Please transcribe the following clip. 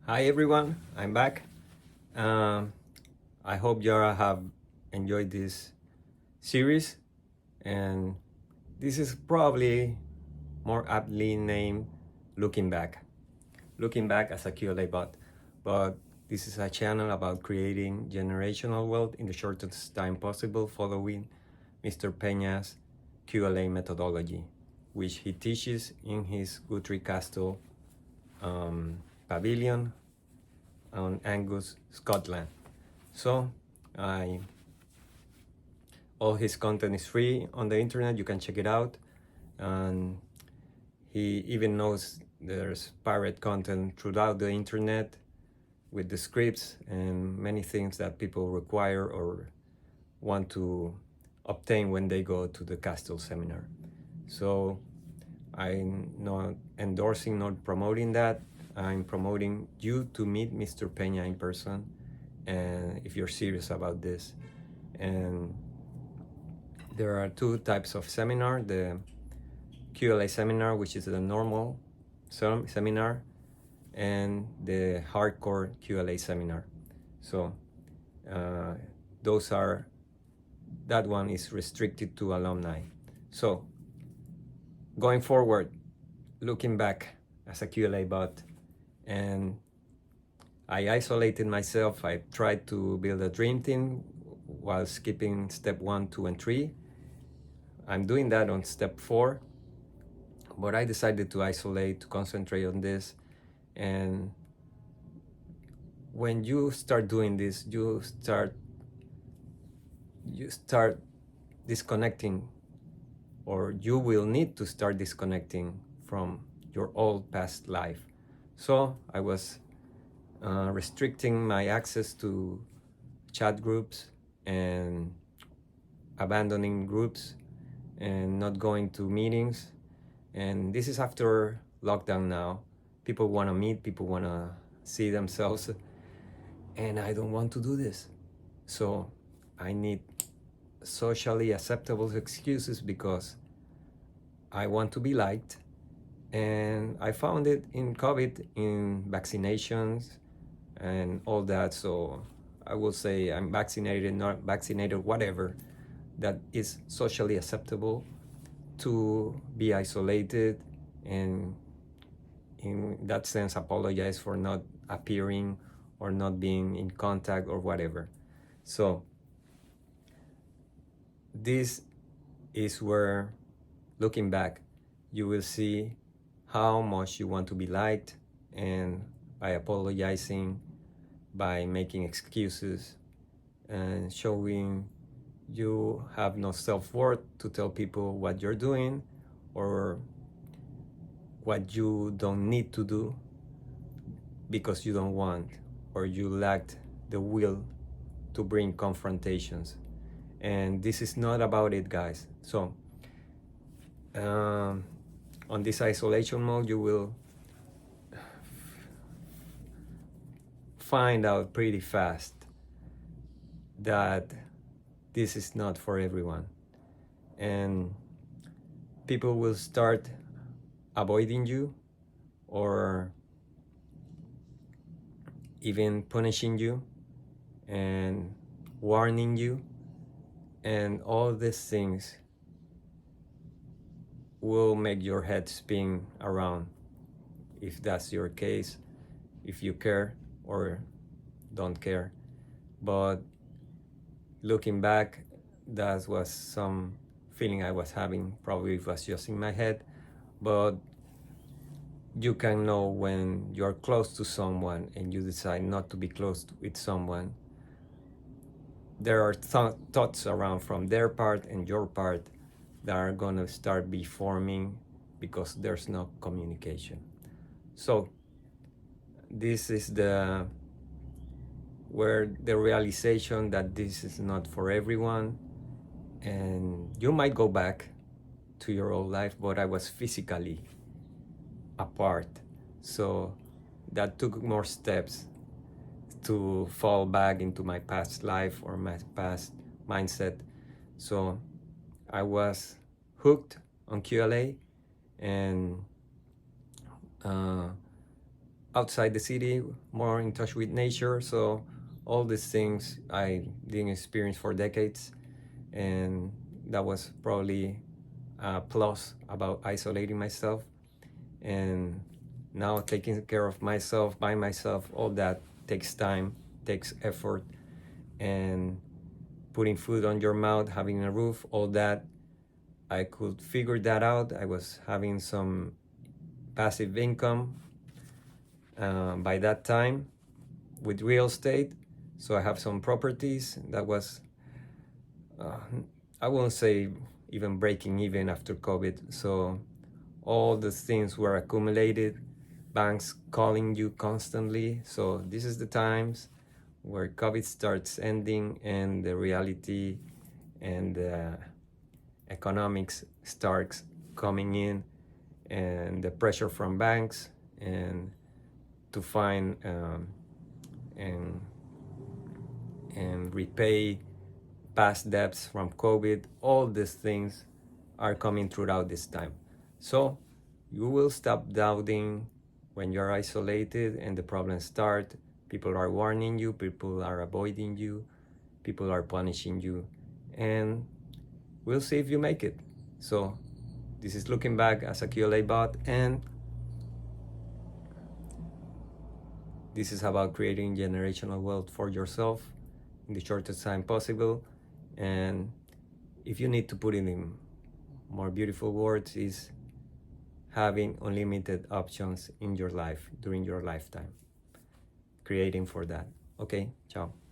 Hi everyone, I'm back. Um, I hope you all have enjoyed this series, and this is probably more aptly named Looking Back. Looking Back as a QLA bot, but this is a channel about creating generational wealth in the shortest time possible following Mr. Peña's QLA methodology, which he teaches in his Guthrie Castle pavilion on Angus, Scotland. So all his content is free on the internet. You can check it out. And he even knows there's pirate content throughout the internet with the scripts and many things that people require or want to obtain when they go to the Castle seminar. So I'm not endorsing, not promoting that. I'm promoting you to meet Mr. Peña in person, and if you're serious about this. And there are two types of seminar: the QLA seminar, which is the normal seminar, and the hardcore QLA seminar. So that one is restricted to alumni. So going forward, looking back as a QLA bot, and I isolated myself. I tried to build a dream team while skipping step 1, 2, and 3. I'm doing that on step 4, but I decided to isolate, to concentrate on this. And when you start doing this, you start disconnecting, or you will need to start disconnecting from your old past life. So I was restricting my access to chat groups and abandoning groups and not going to meetings. And this is after lockdown now. People want to meet, people want to see themselves, and I don't want to do this. So I need socially acceptable excuses because I want to be liked. And I found it in COVID, in vaccinations and all that. So I will say I'm vaccinated, not vaccinated, whatever, that is socially acceptable to be isolated, and in that sense apologize for not appearing or not being in contact or whatever. So this is where, looking back, you will see how much you want to be liked, and by apologizing, by making excuses and showing you have no self-worth to tell people what you're doing or what you don't need to do because you don't want, or you lacked the will to bring confrontations. And this is not about it, guys. So on this isolation mode, you will find out pretty fast that this is not for everyone, and people will start avoiding you or even punishing you and warning you, and all these things will make your head spin around, if that's your case, if you care or don't care. But looking back, that was some feeling I was having. Probably it was just in my head, but you can know when you're close to someone and you decide not to be close with someone. There are thoughts around from their part and your part that are gonna start be forming because there's no communication. So this is where the realization that this is not for everyone, and you might go back to your old life, but I was physically apart, so that took more steps to fall back into my past life or my past mindset. So I was hooked on QLA, and outside the city, more in touch with nature. So all these things I didn't experience for decades, and that was probably a plus about isolating myself. And now taking care of myself by myself, all that takes time, takes effort, and putting food on your mouth, having a roof, all that, I could figure that out. I was having some passive income by that time with real estate. So I have some properties that was, uh, I won't say even breaking even after COVID. So all the things were accumulated, banks calling you constantly. So this is the times where COVID starts ending and the reality and the economics starts coming in, and the pressure from banks and to find and and repay past debts from COVID. All these things are coming throughout this time. So you will stop doubting when you're isolated and the problems start. People are warning you, people are avoiding you, people are punishing you, and we'll see if you make it. So this is Looking Back as a QLA bot, and this is about creating generational wealth for yourself in the shortest time possible. And if you need to put it in more beautiful words, is having unlimited options in your life during your lifetime, creating for that. Okay, ciao.